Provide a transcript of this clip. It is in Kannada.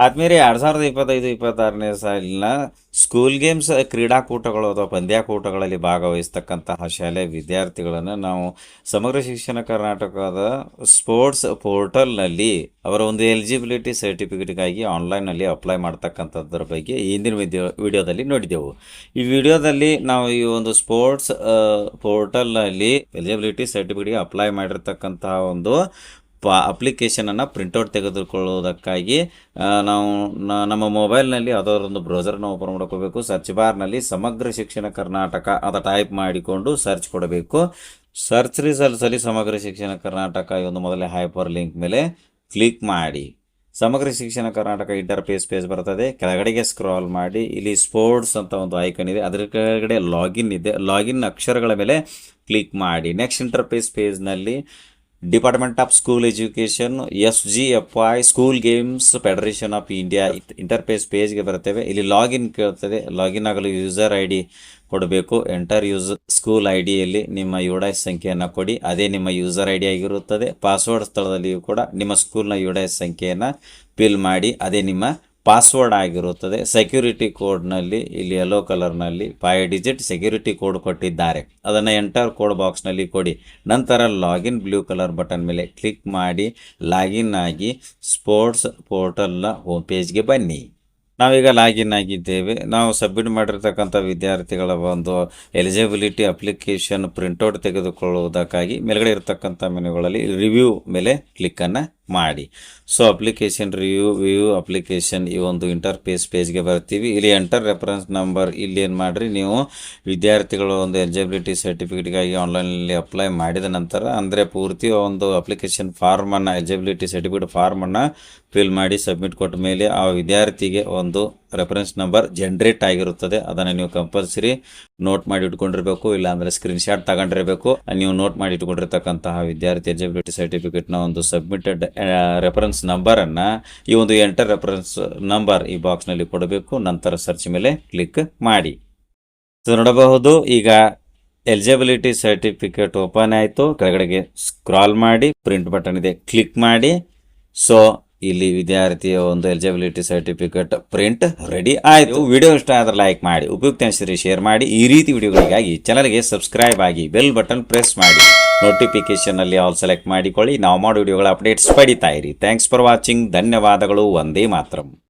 ಆದ್ಮೇಲೆ 2025-26ನೇ ಸಾಲಿನ ಸ್ಕೂಲ್ ಗೇಮ್ಸ್ ಕ್ರೀಡಾಕೂಟಗಳು ಅಥವಾ ಪಂದ್ಯಾಕೂಟಗಳಲ್ಲಿ ಭಾಗವಹಿಸ್ತಕ್ಕಂತಹ ಶಾಲೆ ವಿದ್ಯಾರ್ಥಿಗಳನ್ನು ನಾವು ಸಮಗ್ರ ಶಿಕ್ಷಣ ಕರ್ನಾಟಕದ ಸ್ಪೋರ್ಟ್ಸ್ ಪೋರ್ಟಲ್ನಲ್ಲಿ ಅವರ ಒಂದು ಎಲಿಜಿಬಿಲಿಟಿ ಸರ್ಟಿಫಿಕೇಟ್ಗಾಗಿ ಆನ್ಲೈನಲ್ಲಿ ಅಪ್ಲೈ ಮಾಡ್ತಕ್ಕಂಥದ್ರ ಬಗ್ಗೆ ಹಿಂದಿನ ವಿಡಿಯೋದಲ್ಲಿ ನೋಡಿದೆವು. ಈ ವಿಡಿಯೋದಲ್ಲಿ ನಾವು ಈ ಒಂದು ಸ್ಪೋರ್ಟ್ಸ್ ಪೋರ್ಟಲ್ನಲ್ಲಿ ಎಲಿಜಿಬಿಲಿಟಿ ಸರ್ಟಿಫಿಕೇಟ್ಗೆ ಅಪ್ಲೈ ಮಾಡಿರ್ತಕ್ಕಂತಹ ಒಂದು ಅಪ್ಲಿಕೇಶನನ್ನು ಪ್ರಿಂಟೌಟ್ ತೆಗೆದುಕೊಳ್ಳುವುದಕ್ಕಾಗಿ ನಾವು ನಮ್ಮ ಮೊಬೈಲ್ನಲ್ಲಿ ಯಾವುದಾದ್ರೊಂದು ಬ್ರೌಸರ್ನ ಓಪನ್ ಮಾಡ್ಕೋಬೇಕು. ಸರ್ಚ್ ಬಾರ್ನಲ್ಲಿ ಸಮಗ್ರ ಶಿಕ್ಷಣ ಕರ್ನಾಟಕ ಅಂತ ಟೈಪ್ ಮಾಡಿಕೊಂಡು ಸರ್ಚ್ ಕೊಡಬೇಕು. ಸರ್ಚ್ ರಿಸಲ್ಟ್ಸಲ್ಲಿ ಸಮಗ್ರ ಶಿಕ್ಷಣ ಕರ್ನಾಟಕ ಈ ಒಂದು ಮೊದಲೇ ಹೈಪರ್ ಲಿಂಕ್ ಮೇಲೆ ಕ್ಲಿಕ್ ಮಾಡಿ ಸಮಗ್ರ ಶಿಕ್ಷಣ ಕರ್ನಾಟಕ ಇಂಟರ್ಫೇಸ್ ಪೇಜ್ ಬರ್ತದೆ. ಕೆಳಗಡೆಗೆ ಸ್ಕ್ರಾಲ್ ಮಾಡಿ ಇಲ್ಲಿ ಸ್ಪೋರ್ಟ್ಸ್ ಅಂತ ಒಂದು ಐಕನ್ ಇದೆ, ಅದರ ಕೆಳಗಡೆ ಲಾಗಿನ್ ಇದೆ. ಲಾಗಿನ್ ಅಕ್ಷರಗಳ ಮೇಲೆ ಕ್ಲಿಕ್ ಮಾಡಿ. ನೆಕ್ಸ್ಟ್ ಇಂಟರ್ಫೇಸ್ ಪೇಜ್ನಲ್ಲಿ department of school education SGFI school games federation of India interface ಪೇಜ್ಗೆ ಬರ್ತೇವೆ. ಇಲ್ಲಿ ಲಾಗಿನ್ ಕೇಳ್ತದೆ. ಲಾಗಿನ್ ಆಗಲು ಯೂಸರ್ ID ಕೊಡಬೇಕು. ಎಂಟರ್ ಸ್ಕೂಲ್ IDಯಲ್ಲಿ ನಿಮ್ಮ UDIS ಸಂಖ್ಯೆಯನ್ನು ಕೊಡಿ, ಅದೇ ನಿಮ್ಮ ಯೂಸರ್ ID ಆಗಿರುತ್ತದೆ. ಪಾಸ್ವರ್ಡ್ ಸ್ಥಳದಲ್ಲಿಯೂ ಕೂಡ ನಿಮ್ಮ ಸ್ಕೂಲ್ನ UDIS ಸಂಖ್ಯೆಯನ್ನು ಫಿಲ್ ಮಾಡಿ, ಅದೇ ನಿಮ್ಮ ಪಾಸ್ವರ್ಡ್ ಆಗಿರುತ್ತದೆ. ಸೆಕ್ಯೂರಿಟಿ ಕೋಡ್ನಲ್ಲಿ ಇಲ್ಲಿ ಯೆಲ್ಲೋ ಕಲರ್ನಲ್ಲಿ 5 ಡಿಜಿಟ್ ಸೆಕ್ಯೂರಿಟಿ ಕೋಡ್ ಕೊಟ್ಟಿದ್ದಾರೆ, ಅದನ್ನು ಎಂಟರ್ ಕೋಡ್ ಬಾಕ್ಸ್ನಲ್ಲಿ ಕೊಡಿ. ನಂತರ ಲಾಗಿನ್ ಬ್ಲೂ ಕಲರ್ ಬಟನ್ ಮೇಲೆ ಕ್ಲಿಕ್ ಮಾಡಿ ಲಾಗಿನ್ ಆಗಿ ಸ್ಪೋರ್ಟ್ಸ್ ಪೋರ್ಟಲ್ನ ಹೋಮ್ ಪೇಜ್ಗೆ ಬನ್ನಿ. ನಾವೀಗ ಲಾಗಿನ್ ಆಗಿದ್ದೇವೆ. ನಾವು ಸಬ್ಮಿಟ್ ಮಾಡಿರ್ತಕ್ಕಂಥ ವಿದ್ಯಾರ್ಥಿಗಳ ಒಂದು ಎಲಿಜಿಬಿಲಿಟಿ ಅಪ್ಲಿಕೇಶನ್ ಪ್ರಿಂಟೌಟ್ ತೆಗೆದುಕೊಳ್ಳುವುದಕ್ಕಾಗಿ ಮೇಲ್ಗಡೆ ಇರತಕ್ಕಂಥ ಮೆನುಗಳಲ್ಲಿ ರಿವ್ಯೂ ಮೇಲೆ ಕ್ಲಿಕ್ಕನ್ನು ಮಾಡಿ. ಸೊ ಅಪ್ಲಿಕೇಶನ್ ವ್ಯೂ ಅಪ್ಲಿಕೇಶನ್ ಈ ಒಂದು ಇಂಟರ್ಫೇಸ್ ಪೇಜ್ಗೆ ಬರ್ತೀವಿ. ಇಲ್ಲಿ ಎಂಟರ್ ರೆಫರೆನ್ಸ್ ನಂಬರ್ ಇಲ್ಲಿ ಏನು ಮಾಡಿರಿ, ನೀವು ವಿದ್ಯಾರ್ಥಿಗಳು ಒಂದು ಎಲಿಜಿಬಿಲಿಟಿ ಸರ್ಟಿಫಿಕೇಟ್ಗಾಗಿ ಆನ್ಲೈನಲ್ಲಿ ಅಪ್ಲೈ ಮಾಡಿದ ನಂತರ ಅಂದರೆ ಪೂರ್ತಿ ಒಂದು ಅಪ್ಲಿಕೇಶನ್ ಫಾರ್ಮನ್ನು ಎಲಿಜಿಬಿಲಿಟಿ ಸರ್ಟಿಫಿಕೇಟ್ ಫಾರ್ಮನ್ನು ಫಿಲ್ ಮಾಡಿ ಸಬ್ಮಿಟ್ ಕೊಟ್ಟ ಮೇಲೆ ಆ ವಿದ್ಯಾರ್ಥಿಗೆ ಒಂದು ರೆಫರೆನ್ಸ್ ನಂಬರ್ ಜನ್ರೇಟ್ ಆಗಿರುತ್ತದೆ. ಅದನ್ನು ನೀವು ಕಂಪಲ್ಸರಿ ನೋಟ್ ಮಾಡಿ ಇಟ್ಕೊಂಡಿರಬೇಕು, ಇಲ್ಲಾಂದರೆ ಸ್ಕ್ರೀನ್ಶಾಟ್ ತಗೊಂಡಿರಬೇಕು. ನೀವು ನೋಟ್ ಮಾಡಿ ಇಟ್ಕೊಂಡಿರ್ತಕ್ಕಂತಹ ವಿದ್ಯಾರ್ಥಿ ಎಲಿಜಿಬಿಲಿಟಿ ಸರ್ಟಿಫಿಕೇಟ್ನ ಒಂದು ಸಬ್ಮಿಟೆಡ್ ರೆಫರೆನ್ಸ್ ನಂಬರನ್ನು ಈ ಒಂದು ಎಂಟರ್ ರೆಫರೆನ್ಸ್ ನಂಬರ್ ಈ ಬಾಕ್ಸ್ನಲ್ಲಿ ಕೊಡಬೇಕು. ನಂತರ ಸರ್ಚ್ ಮೇಲೆ ಕ್ಲಿಕ್ ಮಾಡಿ. ಸೊ ನೋಡಬಹುದು, ಈಗ ಎಲಿಜಿಬಿಲಿಟಿ ಸರ್ಟಿಫಿಕೇಟ್ ಓಪನ್ ಆಯಿತು. ಕೆಳಗಡೆಗೆ ಸ್ಕ್ರಾಲ್ ಮಾಡಿ ಪ್ರಿಂಟ್ ಬಟನ್ ಇದೆ, ಕ್ಲಿಕ್ ಮಾಡಿ. ಸೊ ಇಲ್ಲಿ ವಿದ್ಯಾರ್ಥಿಯ ಒಂದು ಎಲಿಜಿಬಿಲಿಟಿ ಸರ್ಟಿಫಿಕೇಟ್ ಪ್ರಿಂಟ್ ರೆಡಿ ಆಯಿತು. ವಿಡಿಯೋ ಇಷ್ಟ ಆದರೆ ಲೈಕ್ ಮಾಡಿ, ಉಪಯುಕ್ತ ಅನಿಸಿದರೆ ಶೇರ್ ಮಾಡಿ. ಈ ರೀತಿ ವಿಡಿಯೋಗಳಿಗಾಗಿ ಚಾನಲ್ಗೆ ಸಬ್ಸ್ಕ್ರೈಬ್ ಆಗಿ ಬೆಲ್ ಬಟನ್ ಪ್ರೆಸ್ ಮಾಡಿ. ನೋಟಿಫಿಕೇಷನಲ್ಲಿ ಆಲ್ ಸೆಲೆಕ್ಟ್ ಮಾಡಿಕೊಳ್ಳಿ. ನಾವು ಮಾಡೋ ವಿಡಿಯೋಗಳ ಅಪ್ಡೇಟ್ಸ್ ಪಡಿತಾ ಇರಿ. Thanks for watching. ಧನ್ಯವಾದಗಳು. ವಂದೇ ಮಾತರಂ.